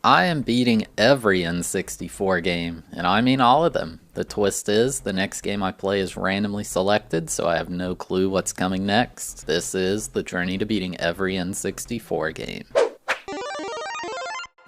I am beating every N64 game, and I mean all of them. The twist is, the next game I play is randomly selected, so I have no clue what's coming next. This is the journey to beating every N64 game.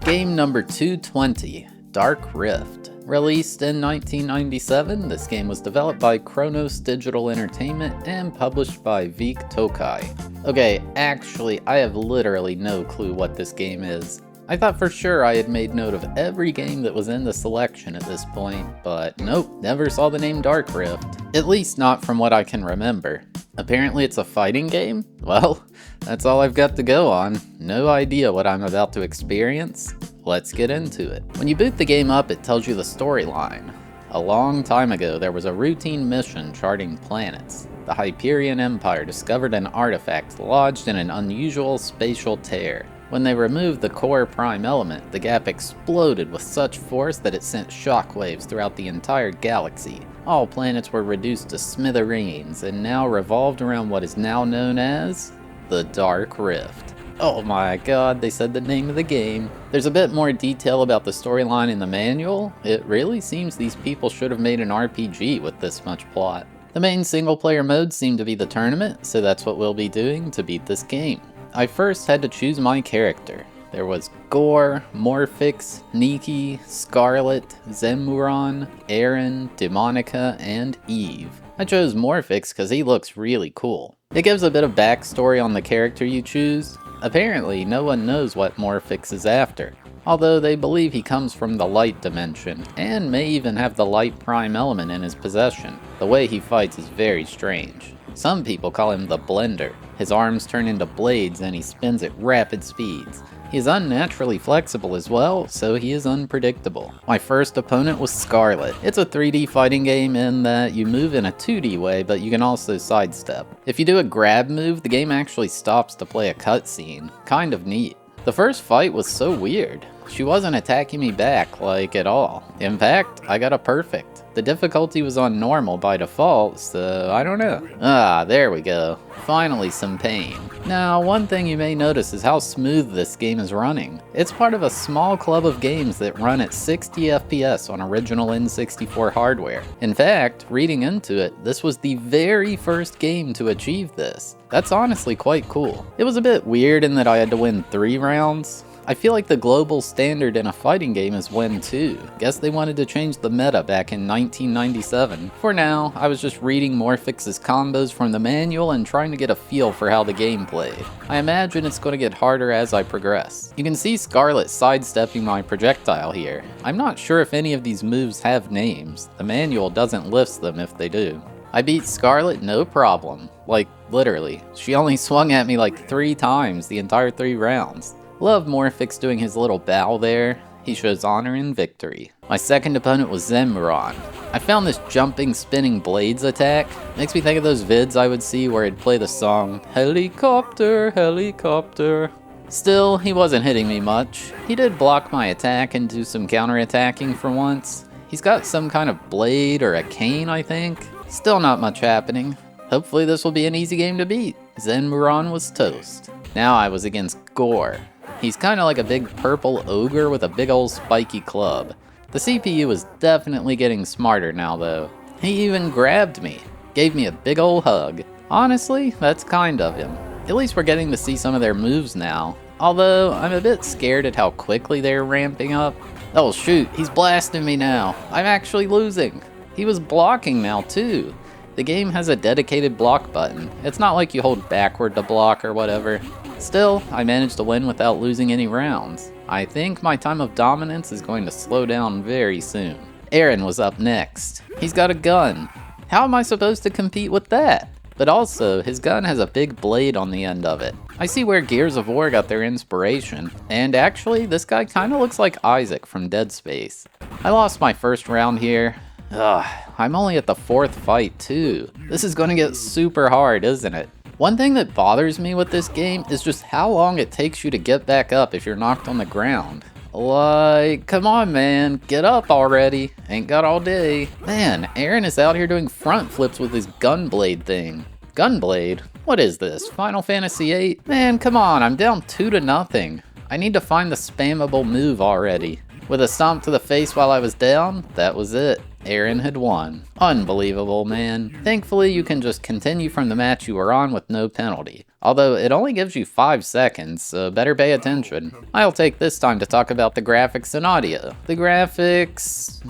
Game number 220, Dark Rift. Released in 1997, this game was developed by Kronos Digital Entertainment and published by Vic Tokai. Okay, actually, I have literally no clue what this game is. I thought for sure I had made note of every game that was in the selection at this point, but nope, never saw the name Dark Rift. At least not from what I can remember. Apparently it's a fighting game? Well, that's all I've got to go on. No idea what I'm about to experience. Let's get into it. When you boot the game up, it tells you the storyline. A long time ago, there was a routine mission charting planets. The Hyperion Empire discovered an artifact lodged in an unusual spatial tear. When they removed the core prime element, the gap exploded with such force that it sent shockwaves throughout the entire galaxy. All planets were reduced to smithereens and now revolved around what is now known as the Dark Rift. Oh my god, they said the name of the game. There's a bit more detail about the storyline in the manual. It really seems these people should have made an RPG with this much plot. The main single player mode seemed to be the tournament, so that's what we'll be doing to beat this game. I first had to choose my character. There was Gore, Morphix, Nikki, Scarlet, Zenon, Aaron, Demonica, and Eve. I chose Morphix because he looks really cool. It gives a bit of backstory on the character you choose. Apparently, no one knows what Morphix is after, although they believe he comes from the light dimension, and may even have the light prime element in his possession. The way he fights is very strange. Some people call him the Blender. His arms turn into blades and he spins at rapid speeds. He is unnaturally flexible as well, so he is unpredictable. My first opponent was Scarlet. It's a 3D fighting game in that you move in a 2D way, but you can also sidestep. If you do a grab move, the game actually stops to play a cutscene. Kind of neat. The first fight was so weird. She wasn't attacking me back, like, at all. In fact, I got a perfect. The difficulty was on normal by default, so I don't know. Ah, there we go. Finally some pain. Now, one thing you may notice is how smooth this game is running. It's part of a small club of games that run at 60 FPS on original N64 hardware. In fact, reading into it, this was the very first game to achieve this. That's honestly quite cool. It was a bit weird in that I had to win 3 rounds. I feel like the global standard in a fighting game is win 2. Guess they wanted to change the meta back in 1997. For now, I was just reading Morphix's combos from the manual and trying to get a feel for how the game played. I imagine it's going to get harder as I progress. You can see Scarlet sidestepping my projectile here. I'm not sure if any of these moves have names. The manual doesn't list them if they do. I beat Scarlet no problem. Like, literally. She only swung at me like 3 times the entire 3 rounds. Love Morphix doing his little bow there. He shows honor in victory. My second opponent was Zenon. I found this jumping, spinning blades attack. Makes me think of those vids I would see where he'd play the song, Helicopter, Helicopter. Still, he wasn't hitting me much. He did block my attack and do some counterattacking for once. He's got some kind of blade or a cane, I think. Still not much happening. Hopefully this will be an easy game to beat. Zenon was toast. Now I was against Gore. He's kinda like a big purple ogre with a big old spiky club. The CPU is definitely getting smarter now though. He even grabbed me. Gave me a big old hug. Honestly, that's kind of him. At least we're getting to see some of their moves now. Although, I'm a bit scared at how quickly they're ramping up. Oh shoot, he's blasting me now. I'm actually losing. He was blocking now too. The game has a dedicated block button. It's not like you hold backward to block or whatever. Still, I managed to win without losing any rounds. I think my time of dominance is going to slow down very soon. Aaron was up next. He's got a gun. How am I supposed to compete with that? But also, his gun has a big blade on the end of it. I see where Gears of War got their inspiration. And actually, this guy kinda looks like Isaac from Dead Space. I lost my first round here. Ugh, I'm only at the 4th fight too. This is gonna get super hard, isn't it? One thing that bothers me with this game is just how long it takes you to get back up if you're knocked on the ground. Like, come on man, get up already. Ain't got all day. Man, Aaron is out here doing front flips with his gunblade thing. Gunblade? What is this, Final Fantasy VIII? Man, come on, I'm down 2-0. I need to find the spammable move already. With a stomp to the face while I was down, that was it. Aaron had won. Unbelievable, man. Thankfully, you can just continue from the match you were on with no penalty. Although, it only gives you 5 seconds, so better pay attention. I'll take this time to talk about the graphics and audio. The graphics,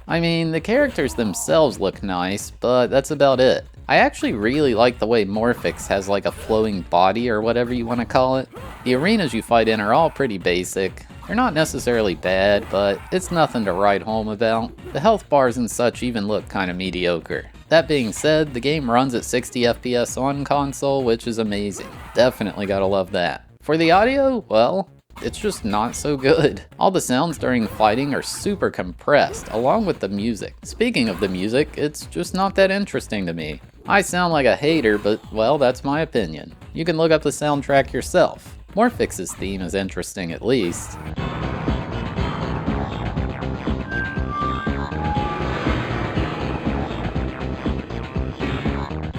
I mean, the characters themselves look nice, but that's about it. I actually really like the way Morphix has like a flowing body or whatever you want to call it. The arenas you fight in are all pretty basic. They're not necessarily bad, but it's nothing to write home about. The health bars and such even look kinda mediocre. That being said, the game runs at 60 FPS on console, which is amazing. Definitely gotta love that. For the audio, well, it's just not so good. All the sounds during fighting are super compressed, along with the music. Speaking of the music, it's just not that interesting to me. I sound like a hater, but well, that's my opinion. You can look up the soundtrack yourself. Morphix's theme is interesting at least.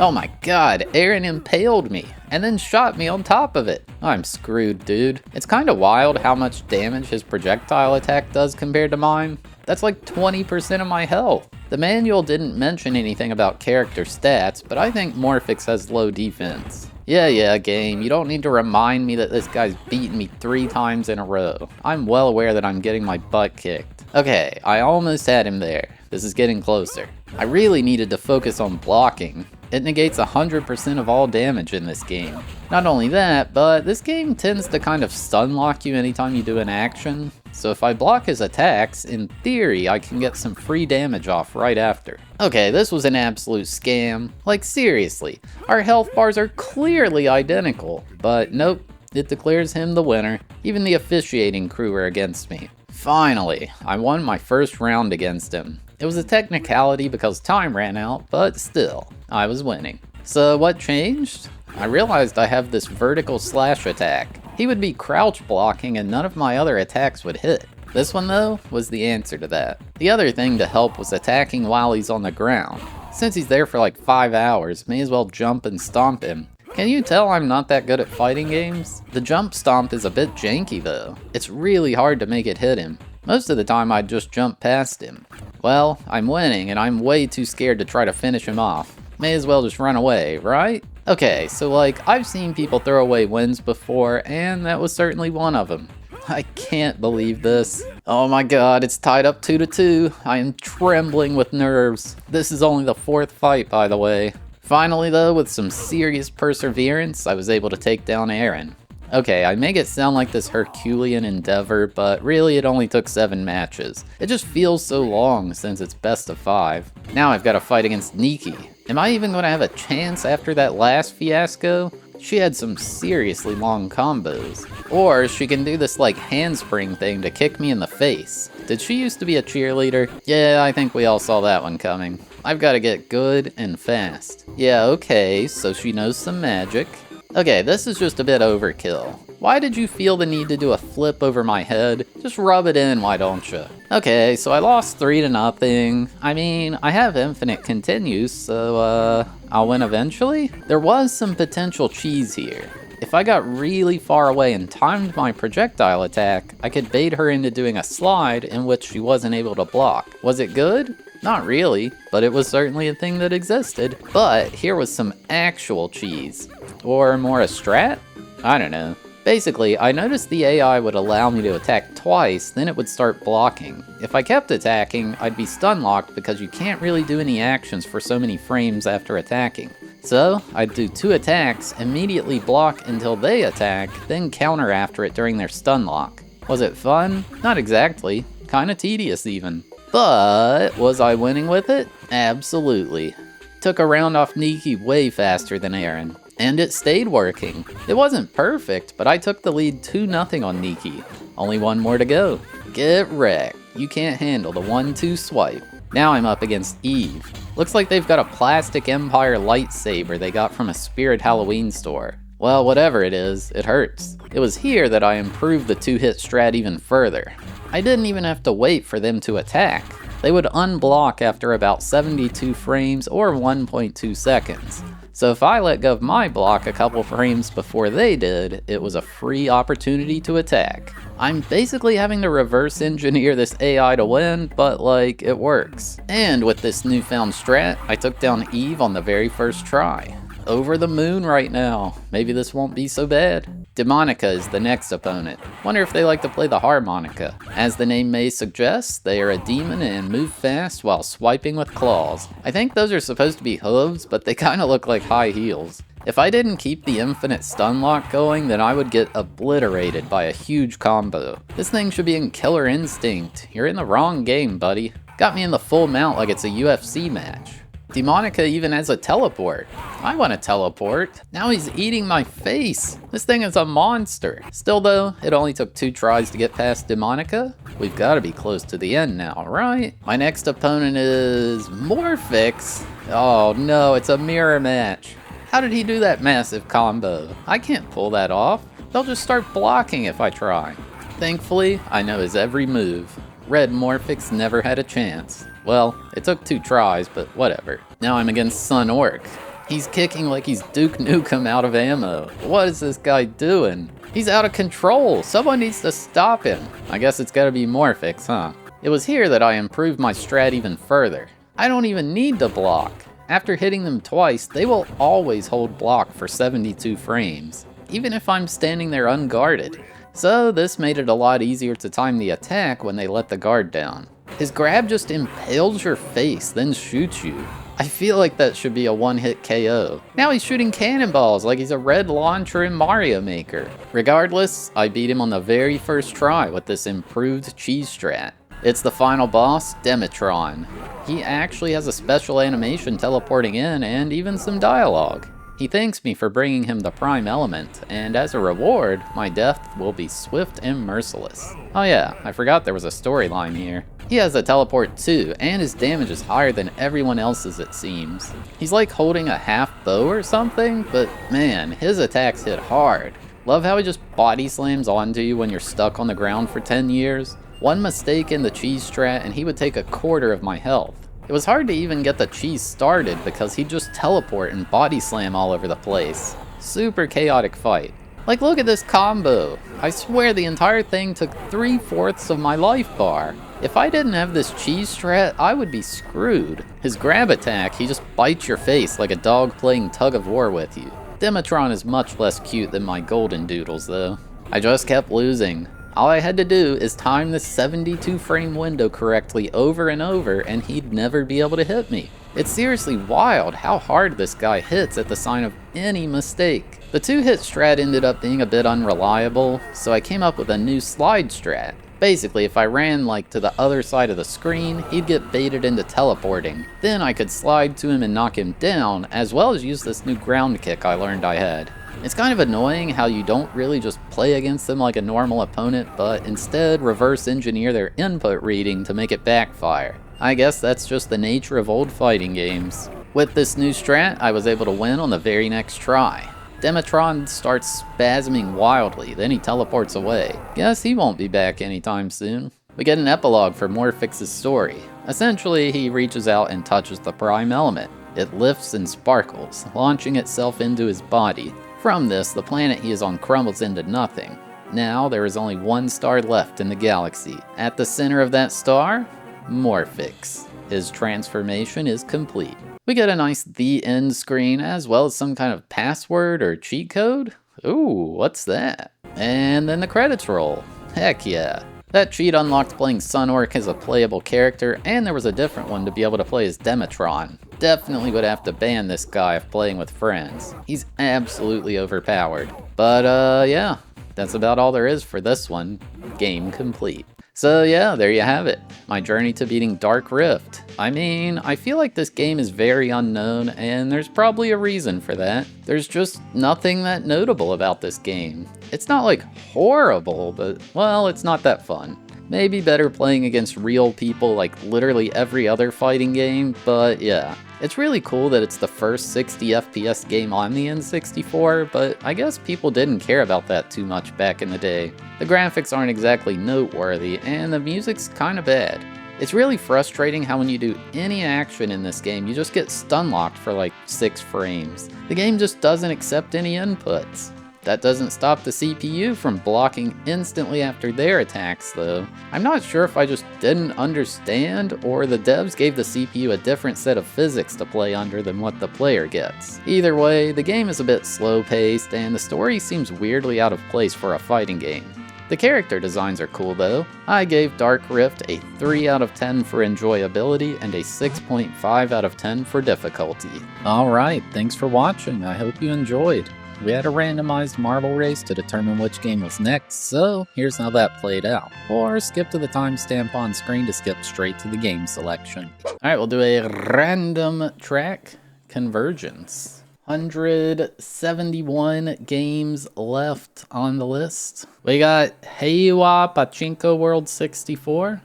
Oh my god, Aaron impaled me, and then shot me on top of it. I'm screwed, dude. It's kinda wild how much damage his projectile attack does compared to mine. That's like 20% of my health. The manual didn't mention anything about character stats, but I think Morphix has low defense. Yeah, game, you don't need to remind me that this guy's beaten me 3 times in a row. I'm well aware that I'm getting my butt kicked. Okay, I almost had him there. This is getting closer. I really needed to focus on blocking. It negates 100% of all damage in this game. Not only that, but this game tends to kind of stun lock you anytime you do an action. So if I block his attacks, in theory, I can get some free damage off right after. Okay, this was an absolute scam. Like seriously, our health bars are clearly identical. But nope, it declares him the winner. Even the officiating crew were against me. Finally, I won my first round against him. It was a technicality because time ran out, but still, I was winning. So what changed? I realized I have this vertical slash attack. He would be crouch blocking and none of my other attacks would hit. This one though, was the answer to that. The other thing to help was attacking while he's on the ground. Since he's there for like 5 hours, may as well jump and stomp him. Can you tell I'm not that good at fighting games? The jump stomp is a bit janky though. It's really hard to make it hit him. Most of the time I'd just jump past him. Well, I'm winning and I'm way too scared to try to finish him off. May as well just run away, right? Okay, so like, I've seen people throw away wins before, and that was certainly one of them. I can't believe this. Oh my god, it's tied up 2-2. I am trembling with nerves. This is only the 4th fight, by the way. Finally though, with some serious perseverance, I was able to take down Aaron. Okay, I make it sound like this Herculean endeavor, but really it only took 7 matches. It just feels so long since it's best of 5. Now I've got to fight against Nikki. Am I even going to have a chance after that last fiasco? She had some seriously long combos. Or she can do this like handspring thing to kick me in the face. Did she used to be a cheerleader? Yeah, I think we all saw that one coming. I've got to get good and fast. Yeah, okay, so she knows some magic. Okay, this is just a bit overkill. Why did you feel the need to do a flip over my head? Just rub it in, why don't you? Okay, so I lost 3-0. I mean, I have infinite continues, so I'll win eventually? There was some potential cheese here. If I got really far away and timed my projectile attack, I could bait her into doing a slide in which she wasn't able to block. Was it good? Not really, but it was certainly a thing that existed. But here was some actual cheese. Or more a strat? I don't know. Basically, I noticed the AI would allow me to attack twice, then it would start blocking. If I kept attacking, I'd be stun locked because you can't really do any actions for so many frames after attacking. So, I'd do 2 attacks, immediately block until they attack, then counter after it during their stun lock. Was it fun? Not exactly. Kinda tedious even. But, was I winning with it? Absolutely. Took a round off Nikki way faster than Aaron. And it stayed working. It wasn't perfect, but I took the lead 2-0 on Nikki. Only one more to go. Get wrecked. You can't handle the 1-2 swipe. Now I'm up against Eve. Looks like they've got a plastic Empire lightsaber they got from a Spirit Halloween store. Well, whatever it is, it hurts. It was here that I improved the 2-hit strat even further. I didn't even have to wait for them to attack. they would unblock after about 72 frames or 1.2 seconds. So if I let go of my block a couple frames before they did, it was a free opportunity to attack. I'm basically having to reverse engineer this AI to win, but like, it works. And with this newfound strat, I took down Eve on the very first try. Over the moon right now. Maybe this won't be so bad. Demonica is the next opponent. Wonder if they like to play the harmonica. As the name may suggest, they are a demon and move fast while swiping with claws. I think those are supposed to be hooves, but they kinda look like high heels. If I didn't keep the infinite stun lock going, then I would get obliterated by a huge combo. This thing should be in Killer Instinct. You're in the wrong game, buddy. Got me in the full mount like it's a UFC match. Demonica even has a teleport. I want to teleport. Now he's eating my face. This thing is a monster. Still though, it only took 2 tries to get past Demonica. We've got to be close to the end now, right? My next opponent is Morphix. Oh no, it's a mirror match. How did he do that massive combo? I can't pull that off. They'll just start blocking if I try. Thankfully, I know his every move. Red Morphix never had a chance. Well, it took 2 tries, but whatever. Now I'm against Sunorgc. He's kicking like he's Duke Nukem out of ammo. What is this guy doing? He's out of control. Someone needs to stop him. I guess it's gotta be Morphix, huh? It was here that I improved my strat even further. I don't even need to block. After hitting them twice, they will always hold block for 72 frames, even if I'm standing there unguarded. So this made it a lot easier to time the attack when they let the guard down. His grab just impales your face, then shoots you. I feel like that should be a one-hit KO. Now he's shooting cannonballs like he's a red launcher in Mario Maker. Regardless, I beat him on the very first try with this improved cheese strat. It's the final boss, Demetron. He actually has a special animation teleporting in and even some dialogue. He thanks me for bringing him the prime element, and as a reward, my death will be swift and merciless. Oh yeah, I forgot there was a storyline here. He has a teleport too, and his damage is higher than everyone else's it seems. He's like holding a half bow or something, but man, his attacks hit hard. Love how he just body slams onto you when you're stuck on the ground for 10 years. One mistake in the cheese strat and he would take a quarter of my health. It was hard to even get the cheese started because he'd just teleport and body slam all over the place. Super chaotic fight. Like, look at this combo. I swear the entire thing took 3/4 of my life bar. If I didn't have this cheese strat, I would be screwed. His grab attack, he just bites your face like a dog playing tug of war with you. Demetron is much less cute than my golden doodles though. I just kept losing. All I had to do is time this 72 frame window correctly over and over and he'd never be able to hit me. It's seriously wild how hard this guy hits at the sign of any mistake. The 2-hit strat ended up being a bit unreliable, so I came up with a new slide strat. Basically, if I ran like to the other side of the screen, he'd get baited into teleporting. Then I could slide to him and knock him down, as well as use this new ground kick I learned I had. It's kind of annoying how you don't really just play against them like a normal opponent, but instead reverse engineer their input reading to make it backfire. I guess that's just the nature of old fighting games. With this new strat, I was able to win on the very next try. Demetron starts spasming wildly, then he teleports away. Guess he won't be back anytime soon. We get an epilogue for Morphix's story. Essentially, he reaches out and touches the prime element. It lifts and sparkles, launching itself into his body. From this, the planet he is on crumbles into nothing. Now, there is only one star left in the galaxy. At the center of that star, Morphix. His transformation is complete. We get a nice "The End" screen, as well as some kind of password or cheat code. Ooh, what's that? And then the credits roll. Heck yeah. That cheat unlocked playing Sunorgc as a playable character, and there was a different one to be able to play as Demetron. Definitely would have to ban this guy if playing with friends. He's absolutely overpowered. But yeah, that's about all there is for this one. Game complete. So yeah, there you have it. My journey to beating Dark Rift. I mean, I feel like this game is very unknown, and there's probably a reason for that. There's just nothing that notable about this game. It's not like horrible, but well, it's not that fun. Maybe better playing against real people like literally every other fighting game, but yeah. It's really cool that it's the first 60 FPS game on the N64, but I guess people didn't care about that too much back in the day. The graphics aren't exactly noteworthy, and the music's kinda bad. It's really frustrating how when you do any action in this game, you just get stun locked for like 6 frames. The game just doesn't accept any inputs. That doesn't stop the CPU from blocking instantly after their attacks though. I'm not sure if I just didn't understand or the devs gave the CPU a different set of physics to play under than what the player gets. Either way, the game is a bit slow paced and the story seems weirdly out of place for a fighting game. The character designs are cool though. I gave Dark Rift a 3 out of 10 for enjoyability and a 6.5 out of 10 for difficulty. Alright, thanks for watching, I hope you enjoyed. We had a randomized marble race to determine which game was next, so here's how that played out. Or skip to the timestamp on screen to skip straight to the game selection. Alright, we'll do a random track convergence. 171 games left on the list. We got Heiwa Pachinko World 64,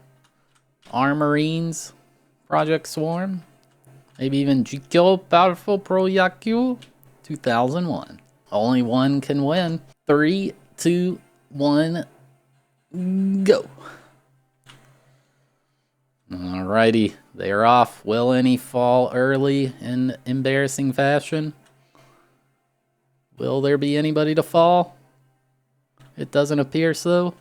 Armorines Project Swarm, maybe even Jikyo Powerful Pro Yakyu 2001. Only one can win. 3, 2, 1, go. Alrighty, they're off. Will any fall early in embarrassing fashion? Will there be anybody to fall? It doesn't appear so.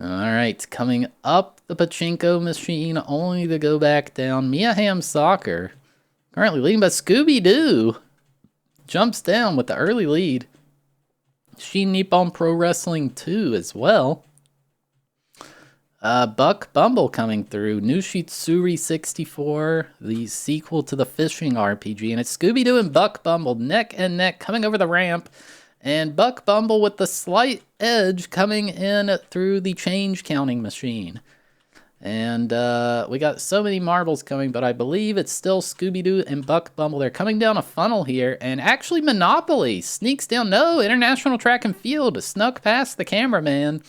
Alright, coming up the pachinko machine, only to go back down. Mia Hamm Soccer, currently leading, but Scooby-Doo jumps down with the early lead. Shin Nippon Pro Wrestling 2 as well. Buck Bumble coming through. Nushitsuri 64, the sequel to the fishing RPG. And it's Scooby-Doo and Buck Bumble neck and neck coming over the ramp. And Buck Bumble with the slight edge coming in through the change counting machine. And we got so many marbles coming, but I believe it's still Scooby-Doo and Buck Bumble. They're coming down a funnel here, and actually Monopoly sneaks down. No, International Track and Field snuck past the cameraman.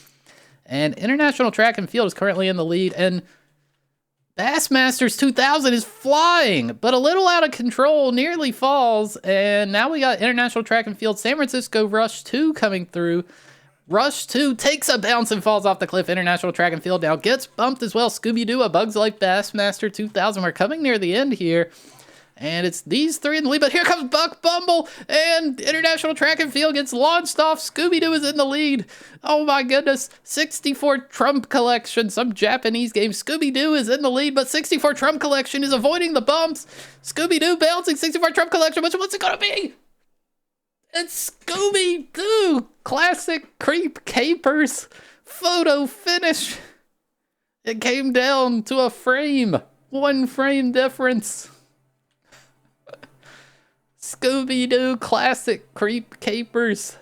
And International Track and Field is currently in the lead, and Bassmasters 2000 is flying, but a little out of control, nearly falls. And now we got International Track and Field, San Francisco Rush 2 coming through. Rush 2 takes a bounce and falls off the cliff. International Track and Field now gets bumped as well. Scooby-Doo, A Bug's Life, Bassmaster 2000. We're coming near the end here. And it's these three in the lead, but here comes Buck Bumble, and International Track and Field gets launched off. Scooby-Doo is in the lead. Oh my goodness. 64 Trump Collection, some Japanese game. Scooby-Doo is in the lead, but 64 Trump Collection is avoiding the bumps. Scooby-Doo bouncing 64 Trump Collection, which what's it gonna be? It's Scooby-Doo! Classic Creep Capers photo finish. It came down to a frame. 1 frame difference. Scooby-Doo Classic Creep Capers.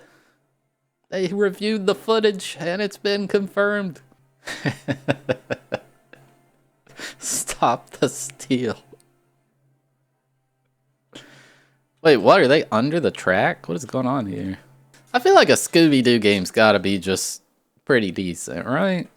They reviewed the footage and it's been confirmed. Stop the steal. Wait, what? Are they under the track? What is going on here? I feel like a Scooby-Doo game's gotta be just pretty decent, right?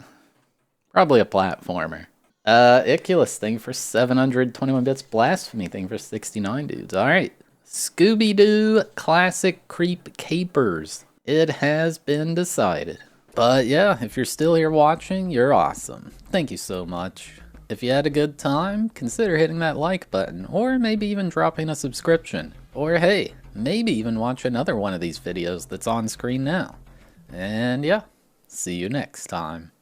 Probably a platformer. Iculus thing for 721 bits. Blasphemy thing for 69 dudes. Alright. Scooby-Doo Classic Creep Capers. It has been decided. But yeah, if you're still here watching, you're awesome. Thank you so much. If you had a good time, consider hitting that like button, or maybe even dropping a subscription. Or hey, maybe even watch another one of these videos that's on screen now. And yeah, see you next time.